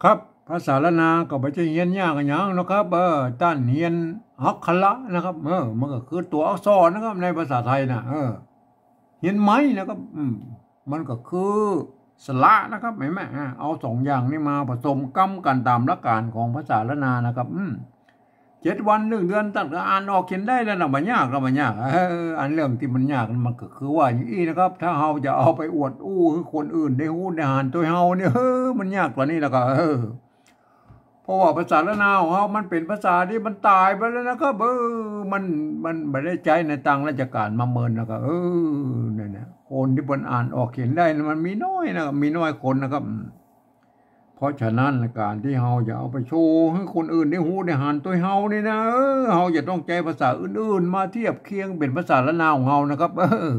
ครับภาษาละนาก็ไม่ใช่เฮียนยากกันอย่างนะครับต้านเฮียนอักขระนะครับมันก็คือตัวอักษรนะครับในภาษาไทยนะเฮียนไม้นะครับมันก็คือสระนะครับเห็นไหมเอาสองอย่างนี้มาผสมกำกันตามหลักการของภาษาละนานะครับ7 วัน1 เดือนตั้งแต่อ่านออกเขียนได้แล้วนะมันยากก็มันยากอันเรื่องที่มันยากมันก็คือว่าอย่างนี้นะครับถ้าเราจะเอาไปอวดอู้ให้คนอื่นได้ฮู้ได้อ่านตัวเราเนี่ยมันยากกว่านี้แล้วก็เพราะว่าภาษาละนาวของเรามันเป็นภาษาที่มันตายไปแล้วนะครับมันไม่ได้ใจในต่างราชการมาเมินนะครับเนี่ยคนที่บนอ่านออกเขียนได้มันมีน้อยนะครับมีน้อยคนนะครับเพราะฉะนั้นการที่เราจะเอาไปโชว์ให้คนอื่นได้ฮู้ได้อ่านตัวเรานี่นะเราจะต้องใจภาษาอื่นๆมาเทียบเคียงเป็นภาษาละนาวของเรานะครับ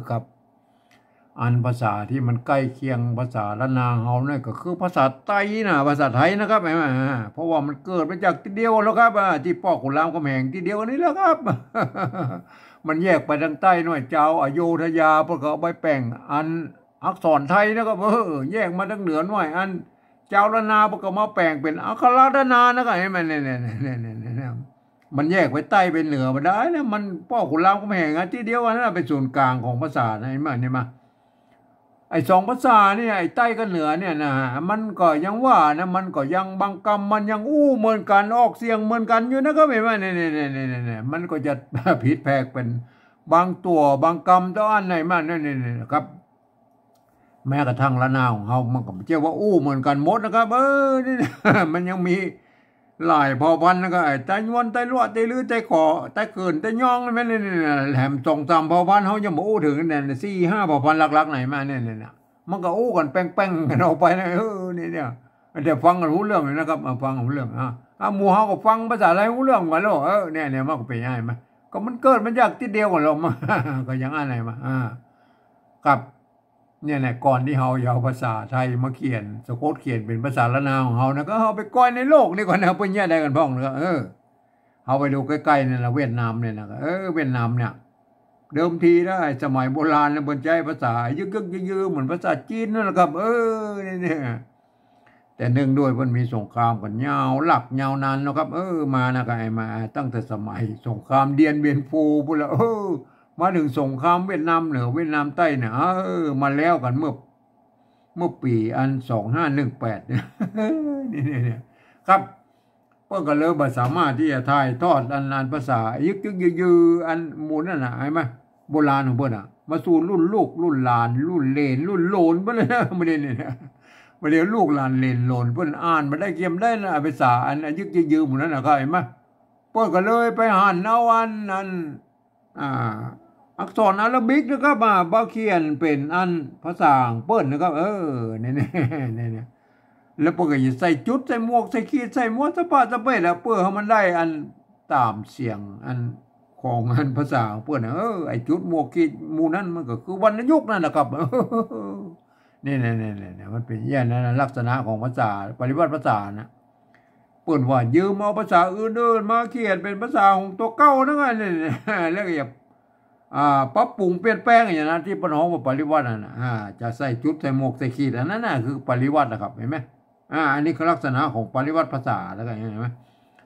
ครับอันภาษาที่มันใกล้เคียงภาษาละนาเฮาเนี่ยก็คือภาษาไทยนะภาษาไทยนะครับเพราะว่ามันเกิดมาจากทีเดียวแล้วครับที่พ่อขุนรามคำแหงทีเดียวนี้แล้วครับมันแยกไปทางใต้หน่อยเจ้าอโยธยาพวกเขาไปแป่งอันอักษรไทยนะครับแยกมาทางเหนือหน่อยอันเจ้าละนาพวกเขามาแป่งเป็นอักขระละนานะครับให้มันเนี่ยมันแยกไปใต้ไปเหนือมาได้นะมันพ่อขุนรามคำแหงที่เดียวนั้นเป็นศูนย์กลางของภาษาไหนมาเนี่ยมาไอ้สองภาษาเนี่ยไอ้ใต้กับเหนือเนี่ยนะมันก็ยังว่านะมันก็ยังบางคำมันยังเหมือนกันออกเสียงเหมือนกันอยู่นะครับเห็นไหมเนี่ยมันก็จะผิดแผกเป็นบางตัวบางคำตัวอันไหนมาเนี่ยครับแม้กระทั่งละนาวของเขามันก็ไม่ใช่ว่าเหมือนกันหมดนะครับนี่มันยังมีหลายพอพันนะครับไอ้ไต้ยวนไต้ลวดไต้ลือไต้ขอไต้เกินไต้ย่องไม่เนี่ยแถม2-3พอพันเขายังไม่ถึงเนี่ย4-5พอพันหลักๆไหนมาเนี่ยมันก็กันแป้งๆกันออกไปนะเนี่ยเดี๋ยวฟังกันรู้เรื่องเลยนะครับฟังรู้เรื่องหมู่เขาก็ฟังภาษาอะไรรู้เรื่องกันแล้วเนี่ยมันก็เป็นยังไงมาก็มันเกิดมันจากที่เดียวกันเรามาก็ยังอะไรมากับเนี่ยก่อนที่เราจะเอาภาษาไทยมาเขียนสะกดเขียนเป็นภาษาละนาวของเรานะก็เอาไปก้อยในโลกนี่ก่อนนะเป็นแย่ได้กันพ้องเลยเอาไปดูใกล้ๆเนี่ยนะเวียดนามเนี่ยนะเวียดนามเนี่ยเดิมทีได้สมัยโบราณนะบนใจภาษายึกเหมือนภาษาจีนนั่นแหละครับเนี่ยแต่เนื่องด้วยมันมีสงครามกันยาวหลักยาวนานนะครับมานะก็มาตั้งแต่สมัยสงครามเดียนเบียนฟูพูดแล้วมาถึงสงครามเวียดนามเหนือเวียดนามใต้เนี่ยมาแล้วกันเมื่อปีอัน2518เนี่ยครับเพิ่งก็เลยบ่สามารถที่จะถ่ายทอดอันภาษายึกอันหมู่นั่นน่ะใช่ไหมโบราณของเพิ่นมาสู่รุ่นลูกรุ่นหลานรุ่นเลนรุ่นโหลนเพิ่นเลยนะไม่ได้เนี่ยไม่ได้ลูกหลานเลนโหลนเพิ่นอ่านมาได้เกียมได้นะภาษาอันยึกหมู่นั่นน่ะก็เห็นไหมเพิ่นก็เลยไปหันเอาอันอักษรอาราบิกนะครับบ่เขียนเป็นอันภาษาเปิ้นนะครับเนี่ยแล้วเปิ้นก็ใส่จุดใส่หมวกใส่ขีดใส่หมวกสะพาสะเปดแล้วเพื่อให้มันได้อันตามเสียงอันของอันภาษาเปิ้นไอ้จุดหมวกขีดหมู่นั้นมันก็คือวรรณยุกต์นั่นนะครับนี่มันเป็นอย่างนั้นลักษณะของภาษาปริวัติภาษานะเปิ้นว่ายืมเอาภาษาอื่นๆมาเขียนเป็นภาษาของตัวเก่านั่นไงแล้วก็ปรับปรุงเปลี่ยนแปลงอย่างนั้นที่ปนห้องว่าปริวัติน่ะจะใส่จุดใส่หมวกใส่ขีดอันนั้นน่ะคือปริวัตินะครับเห็นไหมอันนี้คือลักษณะของปริวัติภาษาแล้วกันเห็นไหม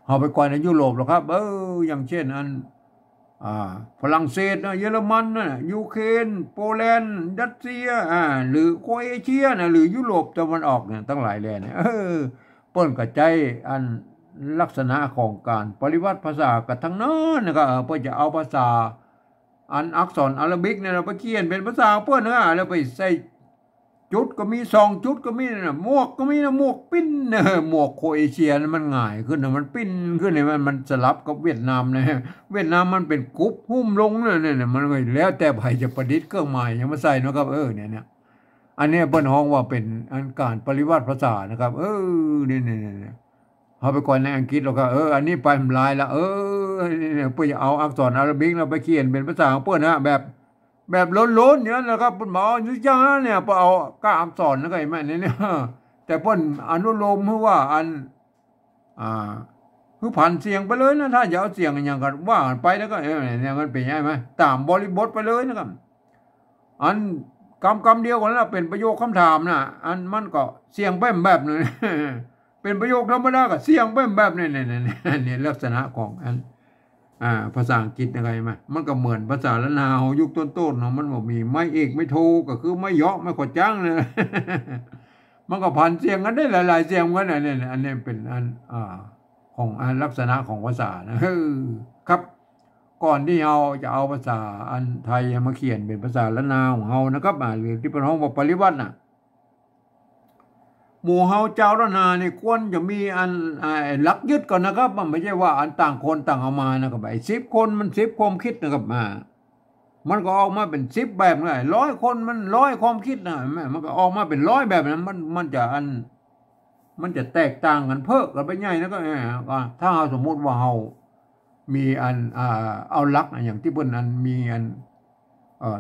เอาไปก่อนในยุโรปหรอกครับอย่างเช่นอันฝรั่งเศสเยอรมันยูเครนโปแลนด์รัสเซียหรือโครเอเชียหรือยุโรปตะวันออกเนี่ยทั้งหลายแหล่เนี่ยเปิ้นกระจายอันลักษณะของการปริวัติภาษากันทั้งนั้นนะครับเพื่อจะเอาภาษาอันอักษรอาราบิกเนี่ยเราไปเขียนเป็นภาษาเพื่อนแล้วไปใส่จุดก็มี2 จุดก็มีหมวกก็มีหมวกปิ้นหมวกโครเอเชียมันง่ายขึ้นมันปิ้นขึ้นมันสลับกับเวียดนามนะเวียดนามมันเป็นกรุ๊ปหุ้มลงเนี่ยมันแล้วแต่ใครจะประดิษฐ์เครื่องหมายยังมาใส่นะครับเนี่ยอันนี้เปิ้นฮ้องว่าเป็นอันการปริวัติภาษานะครับเนี่ยเอาไปก่อนในอังกฤษแล้วก็อันนี้ไปทำลายละเพื่อจะเอาอักษรอาราบิกเราไปเขียนเป็นภาษาของเปิ้นแบบล้นๆเนี่ยนะครับเปิ้นบอกอยู่จังเนี่ยพอเอาก้าอักษรแล้วก็เห็นไหมเนี่ยแต่เปิ้นอนุโลมว่าอันคือผ่านเสียงไปเลยนะถ้าจะเอาเสียงอย่างกันว่าไปแล้วก็เนี่ยมันเป็นยังไงไหมตามบริบทไปเลยนะครับอันคำเดียวกันแล้วเป็นประโยคคำถามนะอันมันก็เสียงแบบนึง เป็นประโยคธรรมดากับเสียงแบบนี่นี่ลักษณะของอันภาษาอังกฤษอะไรมามันก็เหมือนภาษาละนาวยุคต้นๆเนาะมันบอกมีไม่เอกไม่โทก็คือไม่เยาะไม่ขดจังเลยมันก็ผ่านเสียงกันได้หลายๆเสียงกันเนี่ยอันนี้เป็นอันของอันลักษณะของภาษานะครับก่อนที่เราจะเอาภาษาอันไทยมาเขียนเป็นภาษาละนาวของเรานะครับหรือที่เป็นห้องปริวัติน่ะหมู่เฮาเจ้าละนาเนี่ยควรจะมีอันหลักยึดก่อนนะครับมันไม่ใช่ว่าอันต่างคนต่างเอามานะครับไอ้10 คนมัน10 ความคิดนะครับมันก็ออกมาเป็น10 แบบเลย100 คนมัน100 ความคิดนะมันก็ออกมาเป็น100 แบบนั้นมันจะแตกต่างกันเพิ่มกันไปใหญ่นะก็ถ้าเราสมมุติว่าเรามีอันเอาหลักอย่างที่เพิ่นอันมีอัน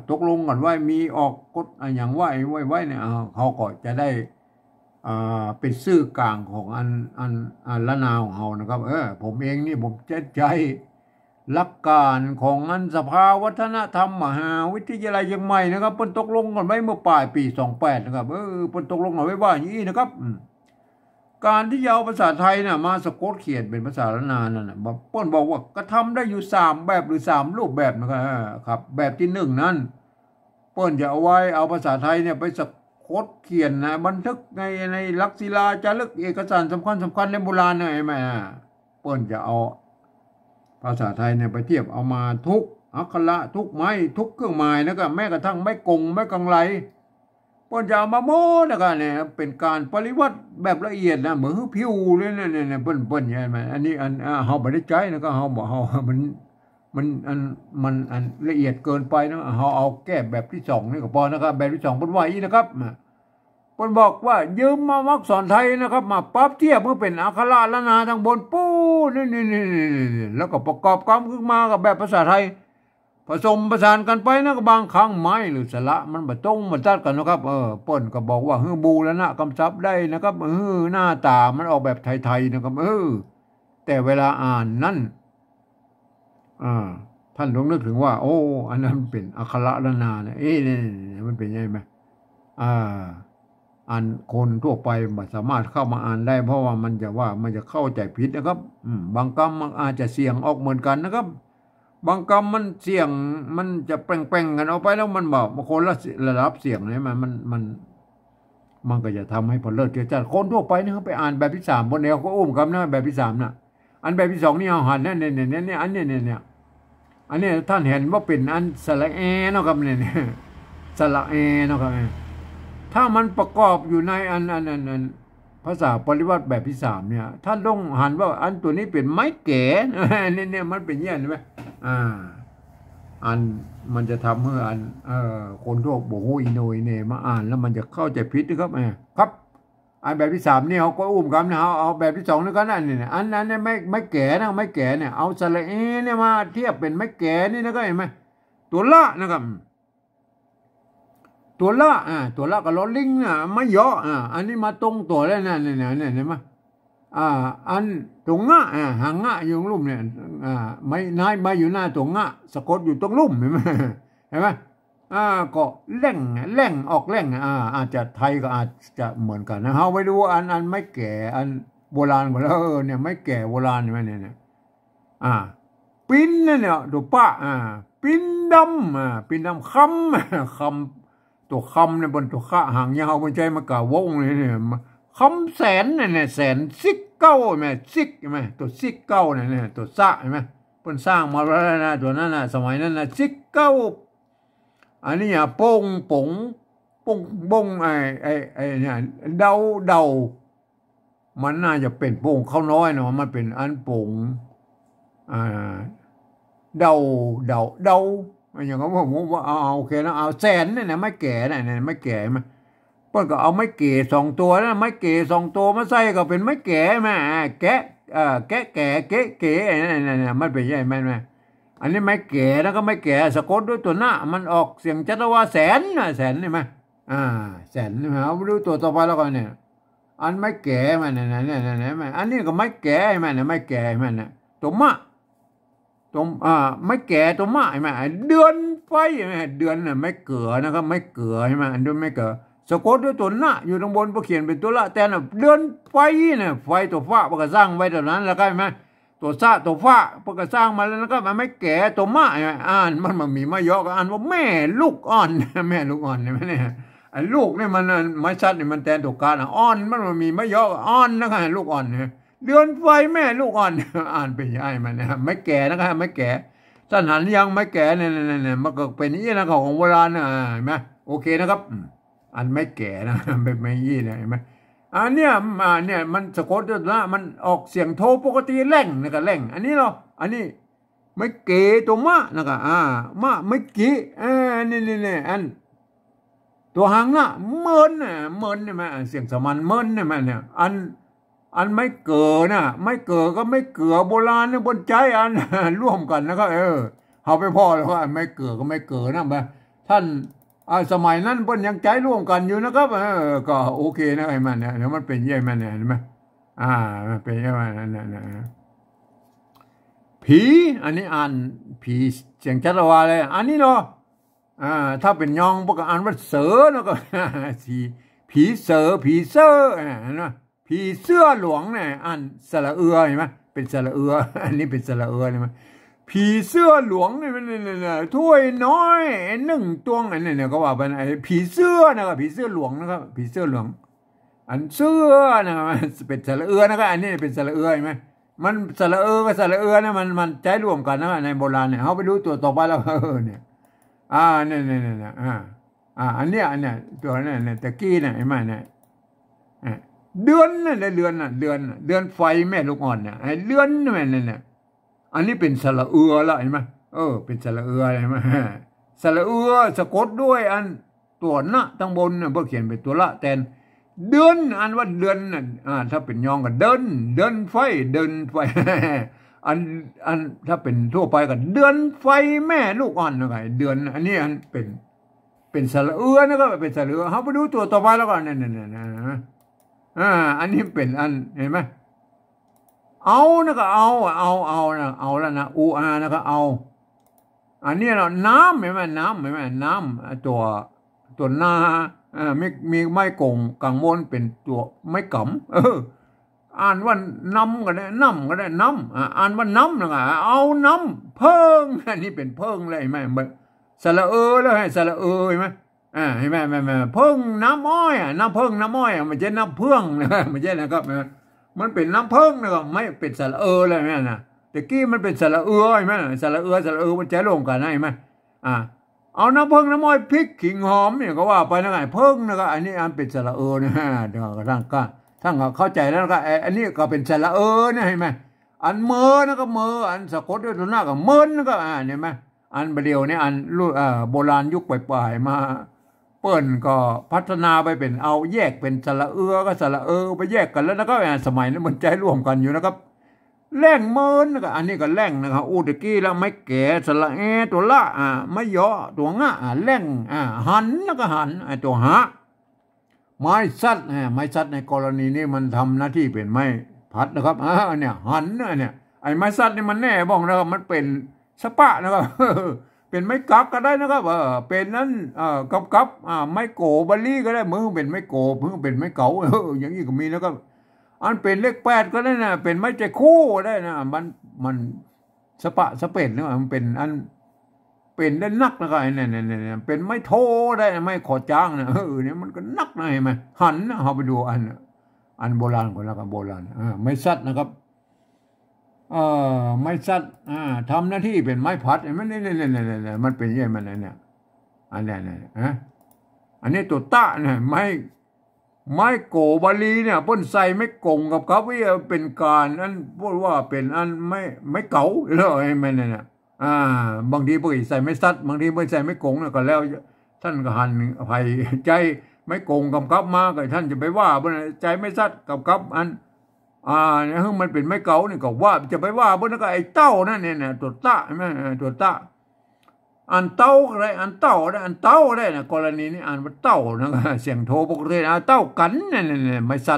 ตกลงกันไว้มีออกกฎอย่างไว้เนี่ยเขาก็จะได้เป็นสื่อกลางของอันละนาวของเรานะครับผมเองนี่ผมใจหลักการของอันสภาวัฒนธรรมมหาวิทยาลัยเชียงใหม่นะครับเพิ่นตกลงกันไว้เมื่อปลายปี28นะครับเพิ่นตกลงกันไว้ว่าอย่างนี้นะครับการที่จะเอาภาษาไทยน่ะมาสะกดเขียนเป็นภาษาละนาวนั่นน่ะเพิ่นบอกว่าก็ทำได้อยู่3 แบบหรือ3 รูปแบบนะครับแบบที่1นั้นเพิ่นจะเอาภาษาไทยเนี่ยไปสะกดเขียนนะบันทึกในลักษิลาจารึกเอกสารสำคัญในโบราณเนี่ยไหมเปิ้นจะเอาภาษาไทยเนี่ยไปเทียบเอามาทุกอักขระทุกไม้ทุกเครื่องหมายนะครับแม้กระทั่งไม้กงไม้กังไลเปิ้นจะเอามาโม้นะครับเนี่ยเป็นการปริวัติแบบละเอียดนะเหมือนผิวเลยเนี่ยเปิ้นใช่ไหมอันนี้เฮาบ่ได้ใจนะก็เฮาบอกเฮามันละเอียดเกินไปนะเฮาเอาแก้แบบที่2นี่ก็พอนะครับแบบที่2เพิ่นว่าอีนะครับเพิ่นบอกว่ายืมมาอักษรไทยนะครับมาปรับเทียบเพื่อเป็นอักขระละนาทางบนปู้นี่แล้วก็ประกอบกันขึ้นมากับแบบภาษาไทยผสมประสานกันไปนะก็บางครั้งไม้หรือสระมันบ่ตรงบ่ตัดกันนะครับเปิ้นก็บอกว่าบูรณะกำศัพท์ได้นะครับหน้าตามันออกแบบไทยๆนะครับแต่เวลาอ่านนั้นท่านต้องนึกถึงว่าโอ้อันนั้นเป็นอักขระละนาเนี่ยนี่มันเป็นยังไงไหมอันคนทั่วไปไม่สามารถเข้ามาอ่านได้เพราะว่ามันจะเข้าใจผิดนะครับบางคำมันอาจจะเสียงออกเหมือนกันนะครับบางคำมันเสียงมันจะแป่งๆกันออกไปแล้วมันบอกบางคนละระดับเสียงเนี่ยมันก็จะทำให้ผลเลิศเกิดจากคนทั่วไปนี่เขาไปอ่านแบบที่3บนแนวก็อุ้มคำนะแบบที่3น่ะอันแบบที่2นี่เอาหันเนี่ยอันนี้ท่านเห็นว่าเป็นอันสระเอเนาะครับเนี่ยสระเอเนาะครับถ้ามันประกอบอยู่ในอันภาษาปริวัติแบบที่3เนี่ยท่านต้องหันว่าอันตัวนี้เป็นไม้แก่เนี่ยมันเป็นอย่างนี้ไหมอันมันจะทำให้คนทั่วโบโฮอิโนยเนี่ยมาอ่านแล้วมันจะเข้าใจผิดนะครับครับอันแบบที่3นี่เขาก็อุ้มกันนะเอาแบบที่2นี่ก็นั่นเนี่ยอันนั้นเนี่ยไม่แก่นะไม่แก่เนี่ยเอาสระเอเนี่ยมาเทียบเป็นไม่แก่นี่นะก็เห็นไหมตัวละนะครับตัวละกับลอลิงน่ะไม่เยอะอันนี้มาตรงตัวแล้วนั่นเนี่ยเห็นไหมอันตรงงะหางงะอยู่ลุ่มเนี่ยไม่นายมาอยู่หน้าตรงงะสะกดอยู่ตรงลุ่มเห็นไหมก็แหล่งออกแหล่งอาจจะไทยก็อาจจะเหมือนกันนะเฮาไปดูอันไม่แก่อันโบราณกว่าแล้วเนี่ยไม่แก่โบราณใช่ไหมเนี่ยปิ้นเนี่ยดูป้าปิ้นดำคำตัวคำเนี่ยบนตัวข้าหางยาวบนใจมากะวงเลยเนี่ยคำแสนเนี่ยแสนซิกเก้าใช่ไหมซิกใช่ไหมตัวซิกเก้าเนี่ยตัวซะใช่ไหมเพิ่นสร้างมาแล้วนะตัวนั้นนะสมัยนั้นนะซิกเก้าอันนี้โป่งบงไอ้เนี่ยเดามันน่าจะเป็นโป่งข้าวน้อยเนาะมันเป็นอันโป่งเดาอย่างนั้นผมว่าเอาโอเคนะเอาแสนเนี่ยไม่แก่เนี่ยไม่แก่ไหมเพิ่นก็เอาไม้เก๋2 ตัวนะไม้เก๋2 ตัวมาใส่ก็เป็นไม้แก่ไหมแกะเก๋เนี่ยมันเป็นยังไงไหมอันนี้ไม่แก่แล้วก็ไม่แก่สะกดด้วยตัวหน้ามันออกเสียงจัตวาแสนใช่ไหมแสนเอาไปดูตัวต่อไปแล้วกันเนี่ยอันไม่แก่มันเนี่ยอันนี้ก็ไม่แก่มันเนี่ยไม่แก่มันเนี่ยตัวมะตัวไม่แก่ตัวมะใช่ไหมเดือนไฟใช่ไหมเดือนน่ะไม่เกลือนะครับไม่เกลือใช่ไหมอันนี้ไม่เกลือ สะกดด้วยตัวหน้าอยู่ตรงบนพอเขียนเป็นตัวละแต่น่ะเดือนไฟเนี่ยไฟตัวฟ้าพอก็สร้างไว้เท่านั้นแล้วก็ไหมตัวซาตัวฟ้าพอก็สร้างมาแล้วก็มันไม่แก่ตัวมะอ่านมันมีมะยอก็อ่านว่าแม่ลูกอ่อนแม่ลูกอ่อนเนี่ยเนี่ยไอ้ลูกเนี่ยมันไม่ชัดเนี่ยมันแทนตัวการอ่อนมันมีมะยออ่อนนะครับลูกอ่อนเนี่ยเดือนไฟแม่ลูกอ่อนอ่านเป็นยังไงมันนะไม่แก่นะครับไม่แก่ท่านหันยังไม่แก่เนี่ยมันก็เป็นนี่นะของโบราณนะเห็นไหมโอเคนะครับอันไม่แก่นะเป็นไม่ยี่เนี่ยเห็นไหมอันเนี้ยมันสะกดด้วยนะมันออกเสียงโทปกติแร่งนะครับแร่งอันนี้เนาะอันนี้ไม่เก๋ตัวมะนะครับมะไม่กี่นี่อันตัวหางน่ะเมินเนี่ยไหมเสียงสมันเมินเนี่ยไหมเนี่ยอันไม่เก๋นะไม่เก๋ก็ไม่เก๋โบราณเนี่ยบนใจอันร่วมกันนะครับเอาไปพ่อแล้วว่าไม่เก๋ก็ไม่เก๋นะท่านสมัยนั้นเพิ่นยังใจร่วมกันอยู่นะครับก็โอเคนะไอ้มันเนี่ยเดี๋ยวมันเป็นยังไงมันเนี่ยเห็นไหมมันเป็นยังไงนั่นผีอันนี้อ่านผีเสียงจัตวาเลยอันนี้เนาะถ้าเป็นยองพวกอ่านว่าเสือแล้วก็ผีเสือนะผีเสื้อหลวงเนี่ยอ่านสระเอือเห็นไหมเป็นสระเอืออันนี้เป็นสระเอือเห็นไหมผีเสื้อหลวงเนี่ยมันถ้วยน้อยหนึ่งตวงอันนี้เนี่ยก็ว่าเป็นไอ้ผีเสื้อนะครับผีเสื้อหลวงนะครับผีเสื้อหลวงอันเสื้อนะครับเป็นสระเอือนะครับอันนี้เป็นสระเอือเห็นไหมมันสระเอือกับสระเอือเนี่ยมันใจรวมกันนะในโบราณเนี่ยเขาไปดูตัวต่อไปแล้วเนี่ยเนี่ยอันเนี้ยตัวเนี่ยตะกี้เนี่ยเห็นไหมเนี่ยเดือนน่ะเดือนไฟแม่ลูกอ่อนเนี่ยไอ้เดือนเนี่ยอันนี้เป็นสระเอือละเห็นไหมเป็นสระเอือเห็นไหมสระเอือสะกดด้วยอันตัวนะตั้งบนเนี่ยเพื่อเขียนเป็นตัวละแทนเดือนอันว่าเดือนน่ะถ้าเป็นยองก็เดินไฟอันถ้าเป็นทั่วไปก็เดือนไฟแม่ลูกอ่อนนะครับเดือนอันนี้อันเป็นสระเอือนะครับเป็นสระเอือเขาไปดูตัวต่อไปแล้วก็เนี่ยอันนี้เป็นอันเห็นไหมเอานะก็เอานะเอาแล้วนะนะก็เอาอันนี้เราน้ำเห็นไหมน้ำตัวนามีไม้กงกังมนเป็นตัวไม้กำอ่านว่าน้ำก็ได้น้ำอ่านว่าน้ำนะก็เอาน้ำเพิ่งอันนี้เป็นเพิ่งเลยไหมสระแล้วให้สระเห็นไหมเห็นไหมเพิ่งน้ำอ้อยน้ำเพิ่งน้ำอ้อยมันจะน้ำเพิ่งนะมันจะนะครับมันเป็นน้ำเพิ่งนะครับไม่เป็นสระเลยแม่นะแต่กี้มันเป็นสระใช่ไหมสระมันจะลงกันได้ไหมเอาน้ำเพิ่งน้ำอ้อยพริกขิงหอมเนี่ยก็ว่าไปนะไงเพิ่งนะครับอันนี้อันเป็นสระนะเดี๋ยวท่านก็เข้าใจแล้วก็อันนี้ก็เป็นสระนะเห็นไหมอันเมื่อนะก็เมื่ออันสะกดด้วยตัวหน้าก็เมินนะก็เห็นไหมอันเดียวเนี่ยอันโบราณยุคปลายมาเปิ้นก็พัฒนาไปเป็นเอาแยกเป็นสระก็สระไปแยกกันแล้วนะครับสมัยนั้นมันใจร่วมกันอยู่นะครับแร่งเมินนะครับอันนี้ก็แร่งนะครับตะกี้แล้วไม่แก่สระตัวละไม่ย่อตัวงะแร่งหันแล้วก็หันตัวหาไม้ซัดในกรณีนี้มันทำหน้าที่เป็นไม้พัดนะครับเนี่ยหันเนี่ยไอ้ไม้ซัดนี่มันแน่บ้องนะครับมันเป็นสปะนะครับเป็นไม้กักก็ได้นะครับเป็นนั้นกับไม้โกบาลีก็ได้มือเป็นไม้โกเพิ่งเป็นไม้เก๋าอย่างนี้ก็มีนะครับอันเป็นเลข8ก็ได้นะเป็นไม้ใจคู่ได้นะมันสปะสเปดนะมันเป็นอันเป็นได้นักนะครับเนี่ยเป็นไม้โทได้ไม้ขอจ้างนะเนี่ยมันก็นักนะเห็นไหมหันนะเอาไปดูอันโบราณคนละกันโบราณไม้ซัดนะครับไม้ซัดทำหน้าที่เป็นไม้พัดมันนี่มันเป็นยังไงมันเนี่ยอันนี้อันนี้ตัวตะเนี่ยไม้โกบาลีเนี่ยพ่นใส่ไม่กงกับเขาว่าเป็นการอันพูดว่าเป็นอันไม่เก๋าเลยมันเนี่ยบางทีพวกใส่ไม่ซัดบางทีไม่ใส่ไม่กงนะก็แล้วท่านก็หันภัยใจไม่กงกับมาก็ท่านจะไปว่าบนใจไม่ซัดกับอันเนี่ยมันเป็นไม้เก๋าเนี่ยก็ว่าจะไปว่าบนนั้นก็ไอ้เต้านั่นเนี่ยตัวตะใช่ไหมตัวตะอันเต้าอะไรอันเต้าได้นะกรณีนี้อ่านว่าเต้านะเสียงโทปกติเต้ากันเนี่ยไม้ซั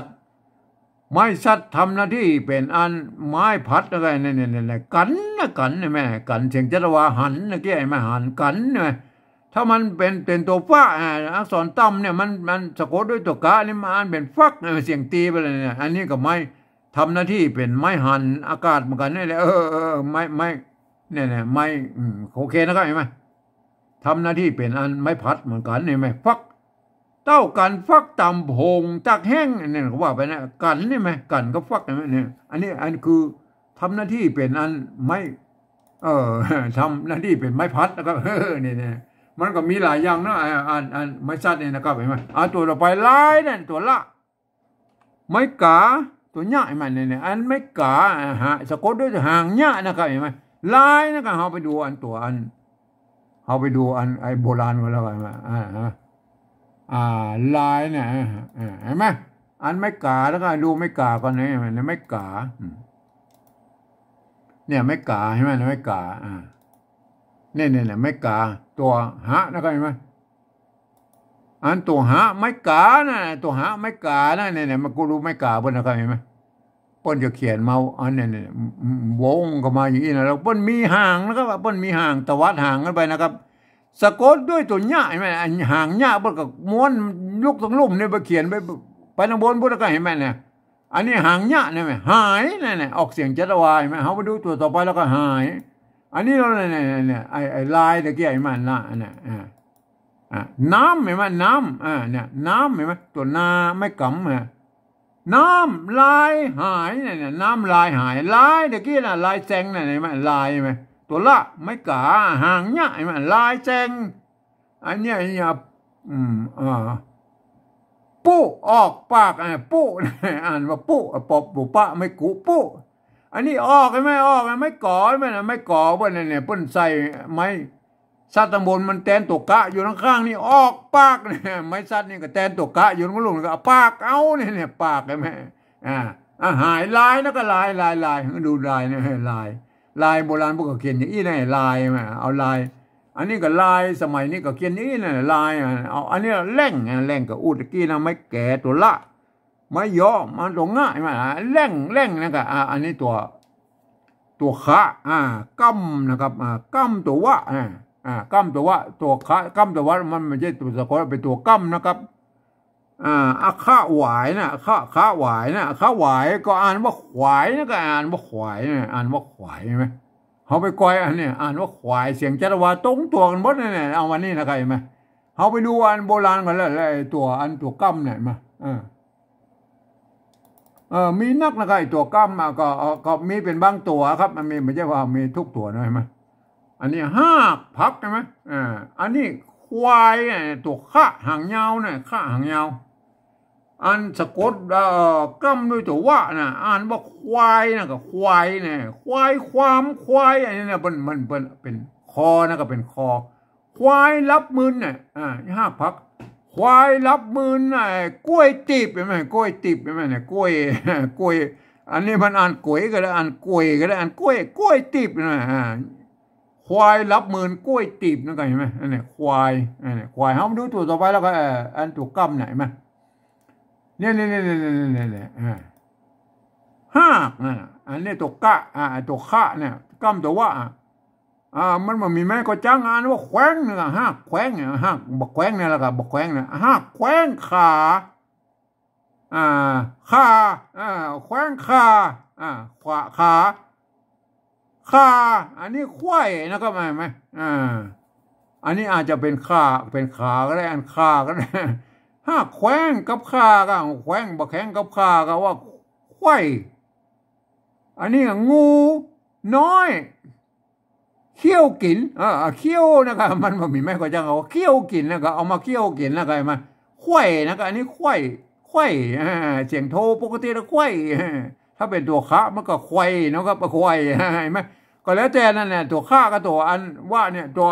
ดทำหน้าที่เป็นอันไม้พัดอะไรเนี่ยกันเนี่ยแม่กันเสียงจัตวาหันนะแกไอ้แม่หันกันเนี่ย ถ้ามันเป็นตัวฟ้าอักษรต่ำเนี่ยมันสะกดด้วยตัวกะนี่มันเป็นฟักเสียงตีไปเลยเนี่ยอันนี้ก็ไม่ทำหน้าที่เป็นไม้หันอากาศเหมือนกันนี่แหละไม่เนี่ยไม่โอเคนะครับเห็นไหมทำหน้าที่เป็นอันไม้พัดเหมือนกันเห็นไหมฟักเต้ากันฟักตำพงจากแห้งเนี่ยเขาว่าไปนะกันนี่ไหมกันก็ฟักเนี่ยอันนี้คือทำหน้าที่เป็นอันไม่ทำหน้าที่เป็นไม้พัดนะครับเนี่ยมันก็มีหลายอย่างนะอันไม้ซัดเนี่ยนะครับเห็นไหมตัวต่อไปลายเนี่ยตัวละไม้กาตัวหญ้าเห็นไหมเนี่ยอันไม้กาสะกดด้วยหางหญ้านะครับเห็นไหมลายนะครับเราไปดูเราไปดูไอ้โบราณกันแล้วกันลายเนี่ยเห็นไหมอันไม้กาแล้วก็ดูไม้กาก่อนเนี่ยไม้กาเนี่ยไม้กาเห็นไหมไม้กาเนี่ยไม้กาตัวหะนะครับเห็นไหมอันตัวหะไม้กานะตัวหะไม้กานะเนี่ยมันกูรู้ไม้กาเพิ่นนะครับเห็นไหมเพิ่นจะเขียนมาอันเนี่ยวงก็มาอย่างนี้นะแล้วเพิ่นมีหางนะครับเพิ่นมีหางตวัดหางกันไปนะครับสะกดด้วยตัวหญ้าเห็นไหมหางหญ้าเพิ่นก็ม้วนลูกตรงลุ่มเนี่ยไปเขียนไปทางบนพุทธก็เห็นไหมเนี่ยอันนี้หางหญ้าเนี่ยไหมหายเนี่ยออกเสียงจัตวายไหมเขาไปดูตัวต่อไปแล้วก็หายอันนี้เราเนี่ยไอ้ลายตะเกียบมันละเนี่ยน้ำเห็นไหมน้ำเนี่ยน้ำเห็นไหมตัวนาไม่กำน้ำลายหายเนี่ยน้ำลายหายลายตะเกียบน่ะลายแซงเนี่ยเห็นไหมลายไหมตัวละไม่กาหางเนี่ยเห็นไหมลายแซงอันเนี้ยปุ๊ออกปากปุ๊อ่านว่าปุ๊ปอบปุปะไม่กูปุ๊อันนี้ออกไหมออกไม่ก่อไหมนะไม่ก่อเพื่อนเนี่ยเพื่อนใส่ไม้ซัดตำบลมันแตนตกกะอยู่ข้างๆนี่ออกปากเนี่ยไม้ซัดนี่ก็แตนตกกะอยู่ตรงลุงก็ปากเอาเนี่ยปากใช่ไหมหายลายแล้วก็ลายดูลายเนี่ยลายโบราณพวกก็เขียนอย่างนี้เนี่ยลายไหมเอาลายอันนี้ก็ลายสมัยนี้ก็เขียนนี้เนี่ยลายเอาอันนี้แร่งกับอุตกี้นะไม่แก่ตัวละไม่ย่อมันตัวง่ายมาแร่งนะครับอันนี้ตัวขะกั้มนะครับกั้มตัววะกั้มตัววะตัวขะกั้มตัววะมันไม่ใช่ตัวสะกดเป็นตัวกั้มนะครับข้าหวายนะข้าหวายนะข้าหวายก็อ่านว่าขวายนะก็อ่านว่าขวายอ่านว่าขวายใช่ไหมเขาไปก้อยอันนี้อ่านว่าขวายเสียงจัตวาตรงตัวกันหมดเนี่ยเอาวันนี้นะครับเห็นไหมเขาไปดูอันโบราณกันแล้วตัวกั้มเนี่ยมามีนักนะครับตัวกั้มก็มีเป็นบางตัวครับมันมีไม่ใช่ว่ามีทุกตัวนะเห็นไหมอันนี้5 พักใช่ไหมอันนี้ควายตัวข้าหางยาวเนี่ยข้าหางยาวอันสะกดกั้มด้วยตัวว่านะอ่านว่าควายนะกับควายเนี่ยควายความควายอันนี้เนี่ยเป็นคอนะก็เป็นคอควายรับมือเนี่ย5 พักควายรับมือน่ะกล้วยติบใช่ไหมกล้วยติบใช่ไหมเนี่ยกล้วยอันนี้มันอ่านกล้วยก็ได้อ่านกล้วยก็ได้อ่านกล้วยติบนะควายรับมือกล้วยติบนั่นก็เห็นไหมอันนี้ควายเขาดูตัวต่อไปแล้วก็อันตัวกั้มไหนไหมเนี่ย5อันนี้ตัวกะตัวข้าเนี่ยกั้มตัวว่ามันมีแม่ก็จ้างงานว่าแขวงเนี่ยแขวงเนี่ยบักแขวงเนี่ยแหละครับบักแขวงเนี่ยแขวงขาแขวงขาอันนี้ควายนะครับไหมอันนี้อาจจะเป็นขาก็ได้อันขาก็ได้แขวงกับขาก็แขวงบักแขวงกับขาก็ว่าควายอันนี้งูน้อยเคี่ยวกินเคี่ยวนะครับมันมีแม่ก็จะเอาเคี่ยวกินนะครับเอามาเคี่ยวกินนะครับมาไข่นะครับอันนี้ไข่เสียงโทปกติแล้วไข่ถ้าเป็นตัวข้ามันก็ไข่นะครับไข่เห็นไหมก็แล้วแต่นั่นแหละตัวข้ากับตัวอันว่าเนี่ยตัว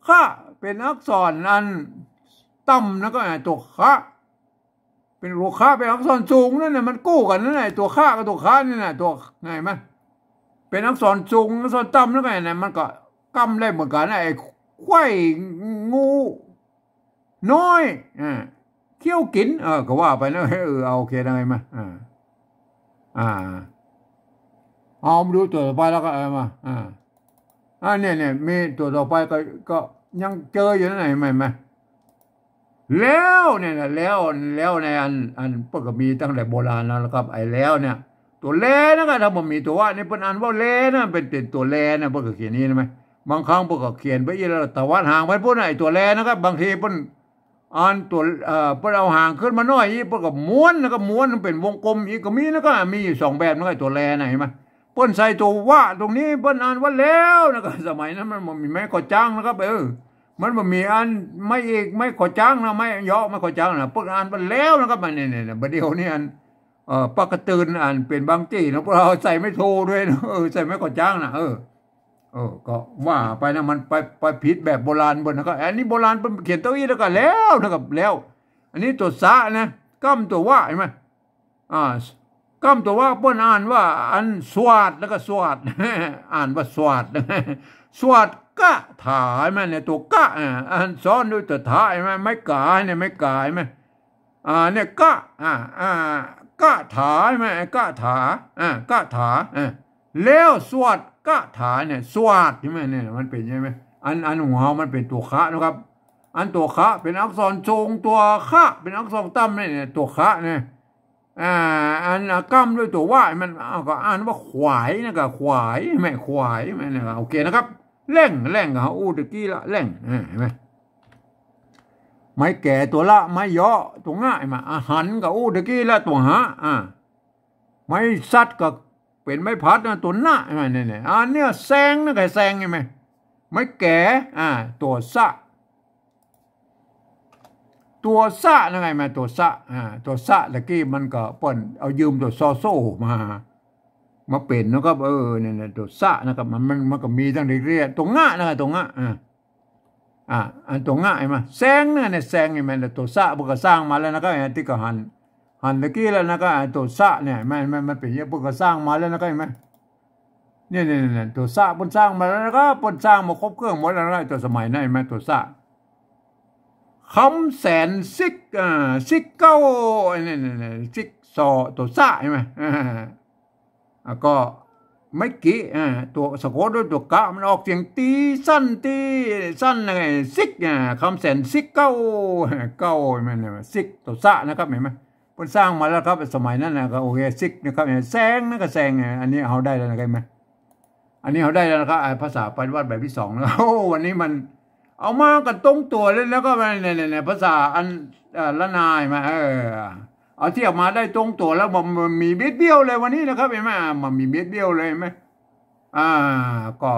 ข้าเป็นอักษรอันต่ำแล้วก็ตัวข้าเป็นตัวข้าเป็นอักษรสูงนั่นแหละมันกู้กันนั่นแหละตัวข้ากับตัวข้านี่แหละตัวไงไหมเป็นอักษรสูงอักษรต่ำแล้วไงเนี่ยมันก็กำได้เหมือนกันไอ้ไข่งูน้อยเคี้ยวกินก็ว่าไปนะเอาโอเคได้ไหมเอามาดูตัวต่อไปแล้วก็มาเนี่ยมีตัวต่อไปก็ ยังเจออยู่ไหนไหมแล้วเนี่ยนะแล้วในอันพวกก็มีตั้งแต่โบราณแล้วครับไอ้แล้วเนี่ยตัวแลนะครับถ้าผมมีตัวว่านี่เป็นอันว่าแลนะเป็นตัวแลนะพวกก็เขียนนี้นะไหมบางครั้งพวกก็เขียนไปอีแล้วแต่ว่าห่างไปพวกไอ้ตัวแลนะครับบางทีเพิ่นอันตัวเพิ่นเอาห่างขึ้นมาหน่อยอีพวกก็ม้วนนะครับม้วนเป็นวงกลมอีกก็มีนะก็มีอยู่2แบบนะครับตัวแลนะเห็นไหมเพิ่นใส่ตัวว่าตรงนี้เพิ่นอ่านว่าแล้วนะครับสมัยนั้นมันมีไม้กอจ้างนะครับมันบ่มีอันไม่อีกไม่ขอจ้างนะไม่ย่อไม่ขอจ้างนะพวกอ่านไปแล้วนะครับมันเนี่ยบัดเดียวนี่อันปากกระตือนอ่านเป็นบางจี้นะพวกเราใส่ไม่โทด้วยนะใส่ไม่ขอจ้างนะก็ว่าไปนะมันไปผิดแบบโบราณบนนะครับอันนี้โบราณเป็นเขียนตัวอีแล้วก็แล้วนะครับแล้วอันนี้ตัวสะนะก้มตัวว่าเห็นไหมก้มตัวว่าเปิ้นอ่านว่าอันสวัสดแล้วก็สวัสดอ่านว่าสวัสดสวัสดกะถายไหมเนี่ยตัวกะอันซ้อนด้วยตัวถายไหมไม่กายเนี่ยไม่กายไหมเนี่ยกะกะถายไหมกะถากะถาแล้วสวัสดกะถาเนี่ยสวัสดใช่ไหมเนี่ยมันเป็นใช่ไหมอันหัวมันเป็นตัวคะนะครับอันตัวคะเป็นอักษรทรงตัวคะเป็นอักษรตั้มเนี่ยตัวคะเนี่ยอันกั้มด้วยตัวว่ามันก็อ่านว่าขวายนะครับขวายไม่ขวายไม่นะครับโอเคนะครับแร่งกับอู้ตะกี้ละแร่งเห็นไหมไม่แก่ตัวละไม่ย่อตัวง่ายมาหันกับอู้ตะกี้ละตัวหาไม่ซัดกับเป็นไม่พัดนะตัวหน้าใช่ไหมเนี่ยอันเนี้ยแซงนะไงแซงใช่ไหมไม่แก่ตัวสะตัวสะนะไงมาตัวสะตะกี้มันก็เปิ้นเอายืมตัวซอโซ่มาเป็นนะครับเนี่ยตัวสะนะครับมันก็มีตั้งเรียกตัวง่านะครับตัวง่าอันตัวง่าไอ้มาแซงเนี่ยแซงไอ้มันตัวสะพวกก็สร้างมาแล้วนะครับที่ก็หันตะกี้แล้วนะครับตัวสะเนี่ยมันเป็นเยอะพวกก็สร้างมาแล้วนะครับเห็นไหมเนี่ยตัวสะเพิ่นสร้างมาแล้วนะครับเพิ่นสร้างมาครบเครื่องหมดแล้วนะตัวสมัยนั้นเห็นไหมตัวสะคำแสนซิกเก้าเนี่ยซิกซอตัวสะใช่ไหมก็ไม่กี่ตัวสะกดด้วยตัวกะมันออกเสียงตีสั้นไงซิกคำแสนซิกเก้าใช่ไหมซิกตัวสะนะครับเห็นไหมเพิ่นสร้างมาแล้วครับสมัยนั้นนะก็โอเคซิกนะครับแซงนั่นก็แซงอันนี้เอาได้แล้วนะครับไหมอันนี้เอาได้แล้วนะครับภาษาปฏิวัติแบบที่2นะวันนี้มันเอามากันตรงตัวเลยแล้วก็ในภาษาอันละนายมาเอาเทียบมาได้ตรงตัวแล้วมันมีเบี้ยวเลยวันนี้นะครับเห็นไหมมันมีเบี้ยวเลยไหมก็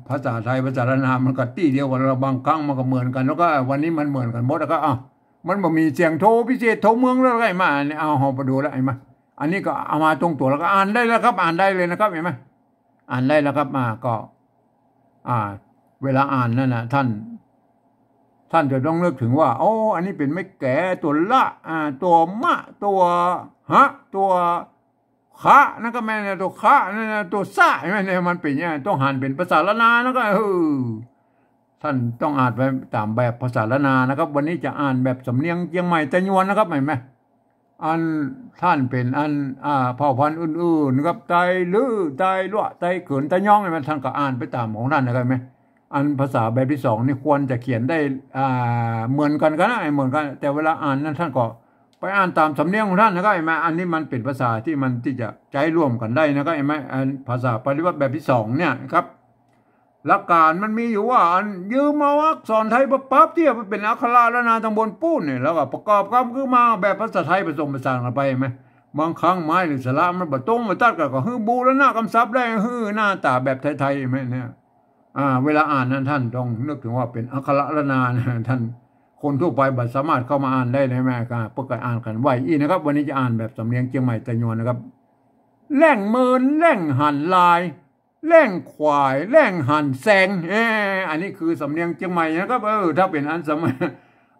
ภาษาไทยภาษาละนามันก็ตีเดียวกันเราบางครั้งมันก็เหมือนกันแล้วก็วันนี้มันเหมือนกันหมดแล้วก็มันบ่มีเสียงโทพิเศษโทเมืองแล้วไงมาเนี่ยเอาไปดูแล้วเห็นไหมอันนี้ก็เอามาตรงตัวแล้วก็อ่านได้แล้วครับอ่านได้เลยนะครับเห็นไหมอ่านได้แล้วครับก็เวลาอ่านนั่นนะท่านจะต้องนึกถึงว่าอันนี้เป็นไม่แก่ตัวละตัวมะตัวฮะตัวคะนั่นก็แม่เนี่ยตัวคะนั่นตัวซะแม่เนี่ยมันเป็นเนี่ยต้องหันเป็นภาษาละนานะก็ท่านต้องอ่านไปตามแบบภาษาละนานะครับวันนี้จะอ่านแบบสำเนียงเชียงใหม่ตะยวนนะครับเห็นไหมอันท่านเป็นอันเผ่าพันธุ์อื่นๆนะครับไตลื้อไตลั่วไตเขินไตย่องท่านก็อ่านไปตามของท่านนะครับไหมอันภาษาแบบที่2นี่ควรจะเขียนได้เหมือนกันนะเหมือนกันแต่เวลาอ่านนั้นท่านก็ไปอ่านตามสำเนียงของท่านนะครับเห็นไหมอันนี้มันเป็นภาษาที่มันที่จะใช้ร่วมกันได้นะครับเห็นไหมอันภาษาปฏิวัติแบบที่2เนี่ยครับหลักการมันมีอยู่ว่าอันยืมมาอักษรไทยปั๊บที่เป็นอักขระและนามตำบลปูนเนี่ยแล้วก็ประกอบคำคือมาแบบภาษาไทยผสมผสานกันไปไหมบางครั้งไม้หรือสระมันบะตรงมาตัดก็ฮือบูแล้วหน้าคำศัพท์ได้ฮือหน้าตาแบบไทยๆไหมเนี่ยเวลาอ่านนั้นท่านต้องนึกถึงว่าเป็นอักขระละนาท่านคนทั่วไปบัดสามารถเข้ามาอ่านได้เลยแม่ก็ประกาศอ่านกันไหวนะครับวันนี้จะอ่านแบบสำเนียงเชียงใหม่ตะยวนนะครับแร่งเมินแร่งหันลายแร่งควายแร่งหันแซงอันนี้คือสำเนียงเชียงใหม่นะครับถ้าเป็นอันสมัย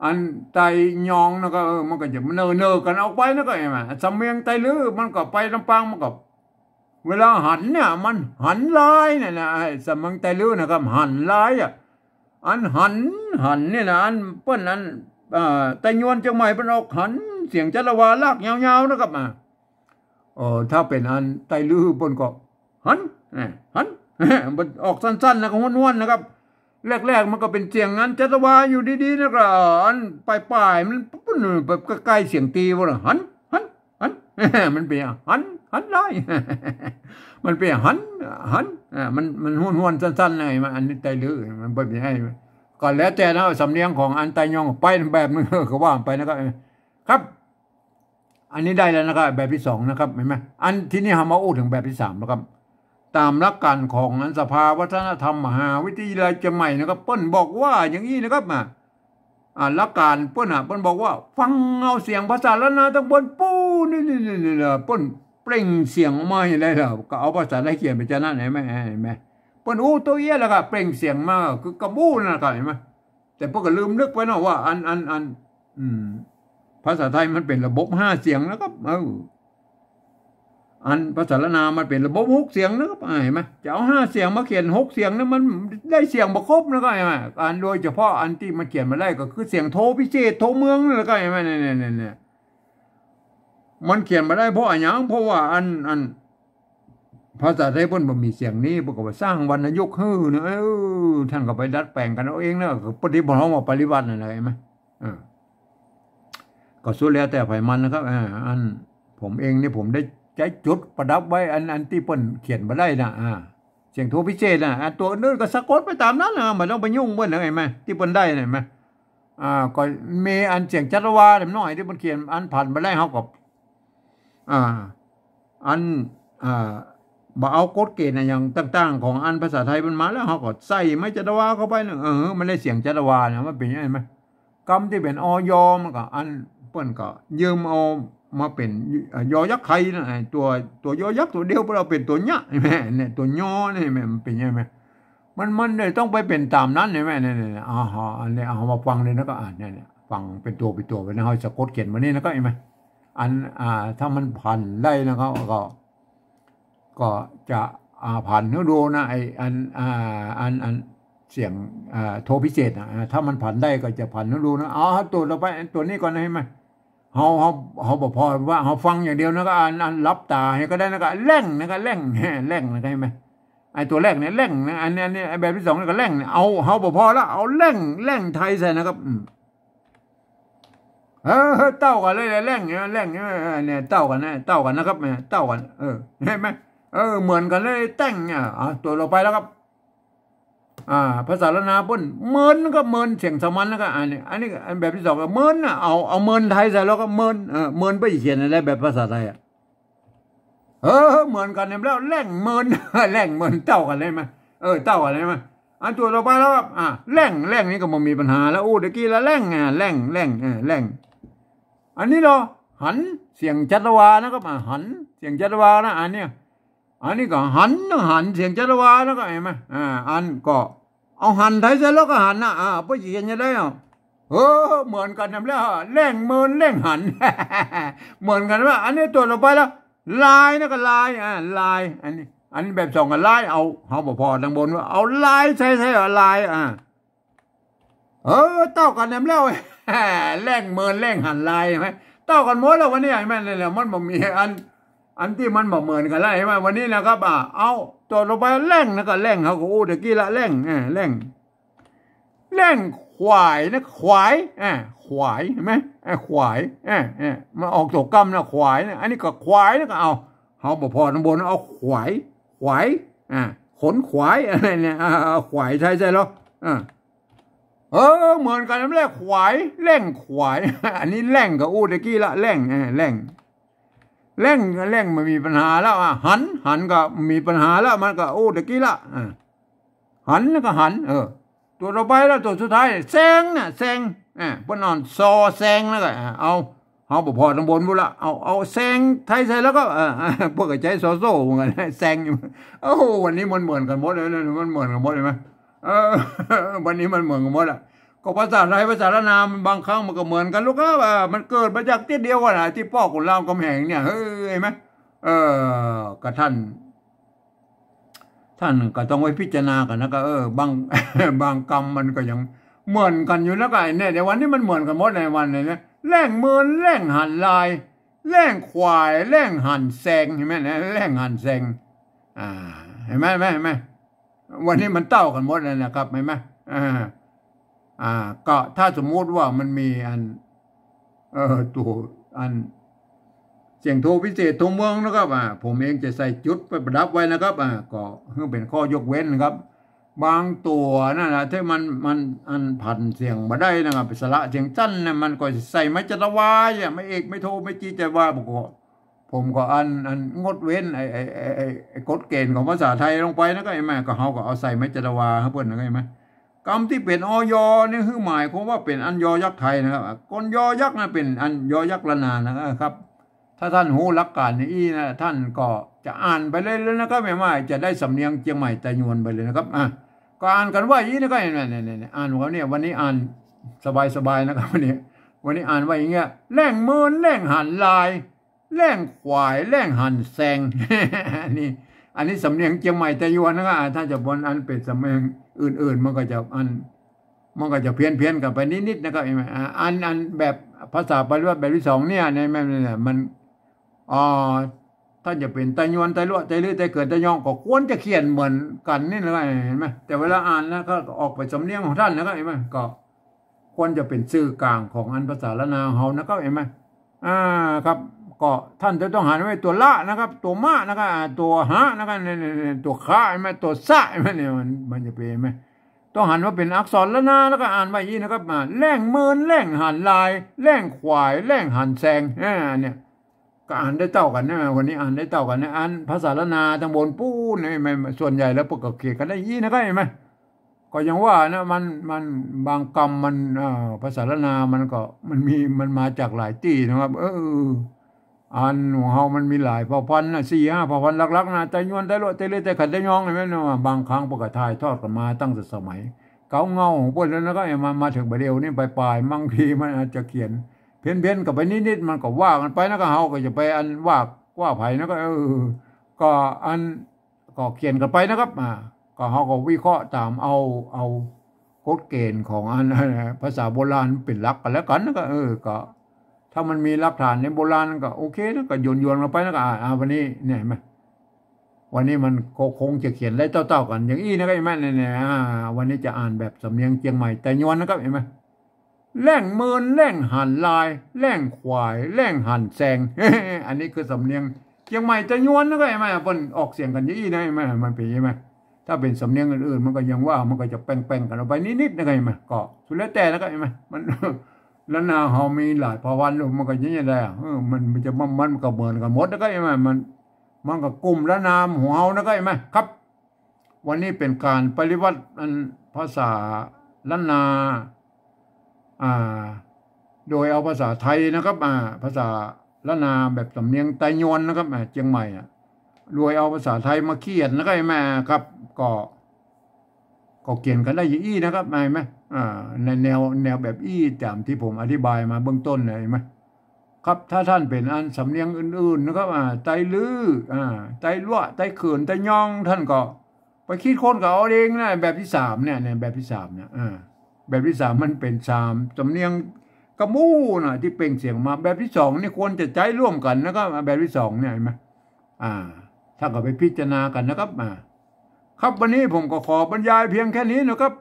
อันไตยองนะครับมันก็จะเนอกันออกไปนะก็เห็นไหมสำเนียงไตลื้อมันก็ไปลำปางมันก็เวลาหันเนี่ยมันหันลายเนี่ยนะสำเนียงไตลื้อนะครับหันลายอันหันเนี่ยนะอันเปิ้นนั้นไตยวนเชียงใหม่เป็นออกหันเสียงจัลวาลากยาวๆนะครับถ้าเป็นอันไตลื้อเปิ้นก็หันมันออกสั้นๆนะก็ห้วนๆนะครับ แรกมันก็เป็นเสียงงั้นจัตวาอยู่ดีๆนะก็อันปลายมันแบบใกล้เสียงตีว่าหันมันเป็นหันได้มันเป็นหันมันห้วนสั้นๆเลยมันอันนี้ใจลือมันเป็นยังไงก่อนแล้วแต่นะสำเนียงของอันไตยองไปแบบนึงก็ว่าไปนะครับครับอันนี้ได้แล้วนะครับแบบที่2นะครับเห็นไหมอันที่นี่เรามาอู้ถึงแบบที่3นะครับตามหลักการของอันสภาวัฒนธรรมมหาวิทยาลัยเชียงใหม่นะครับเปิ้นบอกว่าอย่างนี้นะครับหลักการเปิ้นบอกว่าฟังเอาเสียงภาษาละนาทั้งบนปูนี่เปิ้นเปล่งเสียงออกมาอย่างไรล่ะก็เอาภาษาไทยเขียนไปจะนั่นเห็นไหมเปิ้นอู้ตัวเอี้ยแล้วก็เปล่งเสียงมาคือกระบู้นะครับเห็นไหมแต่พวกก็ลืมนึกไปเนาะว่าอันภาษาไทยมันเป็นระบบ5เสียงนะครับอันภาษาละนามันเป็นระบบ6เสียงนะครับเห็นไหมจะเอา5เสียงมาเขียน6เสียงนั้นมันได้เสียงบ่ครบนะครับเห็นไหมอันโดยเฉพาะอันที่มันเขียนมาได้ก็คือเสียงโทพิเศษโทเมืองนี่แหละก็เห็นไหมเนี่ยมันเขียนมาได้เพราะอย่างเพราะว่าอันภาษาไทยเพิ่นบ่มีเสียงนี้บ่ก็ว่าสร้างวรรณยุกต์ฮื้อเนาะท่านก็ไปดัดแปลงกันเอาเองเนาะปฏิบัติของปฏิบัตินั่นแหละเห็นไหมก็สุดแล้วแต่ไผมันนะครับอันผมเองนี่ผมได้ใช้จุดประดับไว้อันที่เปิ้นเขียนมาได้นะเสียงโทพิเศษตัวอื่นก็สะกดไปตามนั้นนะไม่ต้องไปยุ่งเปิ้นเห็นไหมที่เปิ้นได้เห็นไหมก็มีอันเสียงจัตวาเล็กน้อยที่เปิ้นเขียนอันผ่านไปได้เฮาก็อันบ่เอากฎเกณฑ์อย่างต่างๆของอันภาษาไทยมันมาแล้วเฮาก็ใส่ไม่จัตวาเข้าไปนะมันได้เสียงจัตวาเนี่ยมันเป็นยังไงมั้ยคำที่เป็นอยมันก็อันเปิ้นก็ยืมเอามาเป็นยอยักษ์ไข่นะตัวยอยักษ์ตัวเดียวเราเป็นตัวเนี้ยแม่เนี่ยตัวยอนี่แม่มันเป็นยังไงมันเลยต้องไปเป็นตามนั้นใช่ไหมเนี่ยอันนี้เอามาฟังเลยนะก็เนี่ยฟังเป็นตัวไปนะเฮาสะกดเขียนมานี่นะก็เห็นไหมอันถ้ามันผ่านได้นะก็จะผ่านเนื้อดูนะไออันเสียงโทพิเศษถ้ามันผ่านได้ก็จะผ่านเนื้อดูนะตัวเราไปตัวนี้ก่อนนะเห็นไหมเฮาบ่พอว่าเฮาฟังอย่างเดียวนะก็อันรับตาให้ก็ได้นะก็แล่งนะก็แล่งนะใช่มั้ยไอ้ตัวแรกเนี่ยแล่งนะอันนี้แบบที่2นี่ก็แล่งเอาเฮาบ่พอแล้วเอาแล่งไทยใส่นะครับเต้ากันเลยแล่งเนี่ยเต้ากันนะครับเต้ากันเห็นมั้ยเหมือนกันเลยแต่งเนี่ยตัวเราไปแล้วครับภาษาละนาเปิ้นเมินก็เมินเสียงสมัญแล้วก็อันนี้แบบที่2ก็เมินเอาเมินไทยใส่แล้วก็เมินไปเขียนอะไรแบบภาษาไทยเหมือนกันแล้วแล่งเมินเต้ากันเลยมั้ยเต้ากันเลยมั้ยอันตัวเราไปแล้วครับแล่งนี่ก็บ่มีปัญหาแล้วตะกี้ละแล่งแล่งอันนี้เหรอหันเสียงจัตวานะครับหันเสียงจัตวานะอันนี้ก็หันเสียงจัตวาแล้วก็เห็นมั้ยอันก็เอาหันไทยใส่แล้วก็หันบ่เขียนจะได้เหมือนกันแล้วแล่งเมินแล่งหัน เหมือนกันว่าอันนี้ตัวเราไปแล้วลายนะก็ลายอันนี้แบบ2ก็ลายเอาเฮาบ่พอทางบนว่าเอาลายใส่ลายเต้ากันแล้วแล่งเมินแล่งหันลายมั้ยเต้ากันหมดแล้ววันนี้เห็นมั้ยแล้วมันบ่มีอันที่มันบ่เหมือนกันแล้วเห็นมั้ยวันนี้นะครับเอาตัวลงไปแล่งนะก็แล่งเฮาก็ตะกี้ละแล่งควายนะควายเห็นมั้ยควายมันออกตัวกำนะควายนะอันนี้ก็ควายนะก็เอาเฮาบ่พอทางบนเอาควายขนควายอะไรเนี่ยควายใช่แล้วเหมือนกันแล้วควายแล่งควายอันนี้แล่งก็ตะกี้ละแล่งมันมีปัญหาแล้วหันก็มีปัญหาแล้วมันก็ตะกี้ละหันแล้วก็หันตัวต่อไปแล้วตัวสุดท้ายแซงเพิ่นซอแซงแล้วก็เอาเฮาบ่พอทางบนพุ่นละเอาแซงไทยใส่แล้วก็พวกก็ใจซอโซ่เหมือนกันแซงวันนี้มันเหมือนกันหมดเลยมันเหมือนกันหมดเลยมั้ยวันนี้มันเหมือนกันหมดอ่ะก็ภาษาไทยภาษาละนามบางครั้งมันก็เหมือนกันลูกครับมันเกิดมาจากที่เดียวกันที่พ่อของเรากำแหงเนี่ยเห็นมั้ยก็ท่านก็ต้องไว้พิจารณากันนะก็บางกรรมมันก็ยังเหมือนกันอยู่แล้วก็เนี่ยในวันนี้มันเหมือนกันหมดในวันนี้นะแล่งเมินแล่งหันลายแล่งควายแล่งหันแซงเห็นมั้ยนะแล่งหันแซงเห็นมั้ยวันนี้มันเต้ากันหมดเลยนะครับเห็นมั้ย อ่าก็ถ้าสมมุติว่ามันมีอันตัวอันเสียงโทพิเศษทั่วเมืองนะครับผมเองจะใส่จุดไปประดับไว้นะครับก็เพื่อเป็นข้อยกเว้นนะครับบางตัวนั่นแหละที่มันอันผันเสียงมาได้นะครับสระเสียงสั้นเนี่ยมันก็ใส่ไม่จัตวายไม่เอกไม่โทไม่จีจะว่าผมก็อันงดเว้นไอ้กฎเกณฑ์ของภาษาไทยลงไปนะก็ไอ้แม่ก็เขาก็เอาใส่ไม่จัตวาครับเพื่อนนะก็ไอ้แม่กรรมที่เป็นอยนี่คือหมายความว่าเป็นอันยอยักษ์ไทยนะครับกลยอยักษ์นะเป็นอันยอยักษ์ละนานนะครับถ้าท่านหูหลักการนี้นะท่านก็จะอ่านไปเลยแล้วนะครับไม่จะได้สำเนียงเชียงใหม่แต่ยวนไปเลยนะครับก็อ่านกันว่าอย่างนี้นะครับเนี่ยอ่านของเขาเนี่ยวันนี้อ่านสบายนะครับวันนี้อ่านว่าอย่างเงี้ยแร่งเมินแร่งหันลายแร่งควายแร่งหันแซงอันนี้สำเนียงเชียงใหม่แต่ยวนนะครับถ้าจะบนอันเป็นสำเนียงอื่นๆมันก็จะเพี้ยนกันไปนิดๆนะครับอันแบบภาษาปริวัติแบบที่สองเนี่ยในมันถ้าจะเป็นไตยวนไตลวดไตลื้อไตเกิดไตยองก็ควรจะเขียนเหมือนกันนี่เลยเห็นไหมแต่เวลาอ่านแล้วก็ออกไปสำเนียงของท่านนะครับเห็นไหมก็ควรจะเป็นสื่อกลางของอันภาษาละนาเฮานะครับเห็นไหมครับก็ท่านจะต้องหันไว้ตัวละนะครับตัวมะนะครับตัวหะนะครับตัวข้าเห็นไหมตัวซะเห็นไหมเนี่ยมันจะเป็นไหมต้องหันว่าเป็นอักษรละนาแล้วก็อ่านไว้ยี่นะครับแร่งเมินแร่งหันลายแร่งควายแร่งหันแซงเนี่ยก็อ่านได้เท่ากันนะวันนี้อ่านได้เท่ากันนะอ่านภาษาละนาทางบนปูนไม่ส่วนใหญ่แล้วปกติกันได้ยี่นะครับเห็นไหมก็ยังว่านะมันบางกรรมมันภาษาละนามันมาจากหลายที่นะครับอันของเฮามันมีหลายเผ่าพันธุ์นะ4-5เผ่าพันธุ์หลักๆนะแต่ยวนแต่โลแต่เลยแต่ขัดแต่ยองเห็นไหมนะบางครั้งปกติถ่ายทอดกันมาตั้งแต่สมัยเก่าเงาของพวกนั้นแล้วก็มาถึงประเดี๋ยวนี้ปลายบางทีมันอาจจะเขียนเพี้ยนกับไปนิดมันก็ว่ากันไปนะก็เฮาก็จะไปอันว่าไผนะก็ก็อันก็เขียนกันไปนะครับก็เฮาก็วิเคราะห์ตามเอากฎเกณฑ์ของอันภาษาโบราณเป็นหลักกันแล้วกันนะก็ก็ถ้ามันมีหลักฐานในโบราณก็โอเคนะก็โยนลงไปนะก็วันนี้เนี่ยไหมวันนี้มันคงจะเขียนได้เต้ากันอย่างนี้นะครับเห็นไหมเนี่ยวันนี้จะอ่านแบบสำเนียงเชียงใหม่แต่ยวนนะครับเห็นไหมแร่งเมินแร่งหันลายแร่งควายแร่งหันแซงอันนี้คือสำเนียงเชียงใหม่แต่ยวนนะครับเห็นไหมมันออกเสียงกันอย่างนี้นะเห็นไหมมันเป็นยังไงถ้าเป็นสำเนียงอื่นๆมันก็ยังว่ามันก็จะแป้งกันออกไปนิดๆนะครับเห็นไหมก็สุดแล้วแต่นะครับเห็นไหมมันแล้วนาเฮามีหลายภาวันมันก็ยังไงได้มันจะมันก็เหมือนกันหมดนะก็ใช่ไหมมันก็กลุ่มละนามของเฮานะก็ใช่ไหมครับวันนี้เป็นการปฏิวัติภาษาละนาโดยเอาภาษาไทยนะครับภาษาละนาแบบสำเนียงไตยวนนะครับเชียงใหม่โดยเอาภาษาไทยมาเขียนนะก็ใช่ไหมครับก็เขียนกันได้อย่างอี้นะครับไหมในแนวแบบอี้ตามที่ผมอธิบายมาเบื้องต้นเลยไหมครับถ้าท่านเป็นอันสำเนียงอื่นๆนะครับไตลื้อไตลั่วไตเขื่อนไตยองท่านก็ไปคิดคนกับเอาเองนะแบบที่3เนี่ยแบบที่3เนี่ยแบบที่3มันเป็น3สำเนียงกระมู้นะที่เปล่งเสียงมาแบบที่2นี่ควรจะใจร่วมกันนะครับแบบที่2เนี่ยเห็นไหมถ้าก็ไปพิจารณากันนะครับครับวันนี้ผมก็ขอบรรยายเพียงแค่นี้นะครับ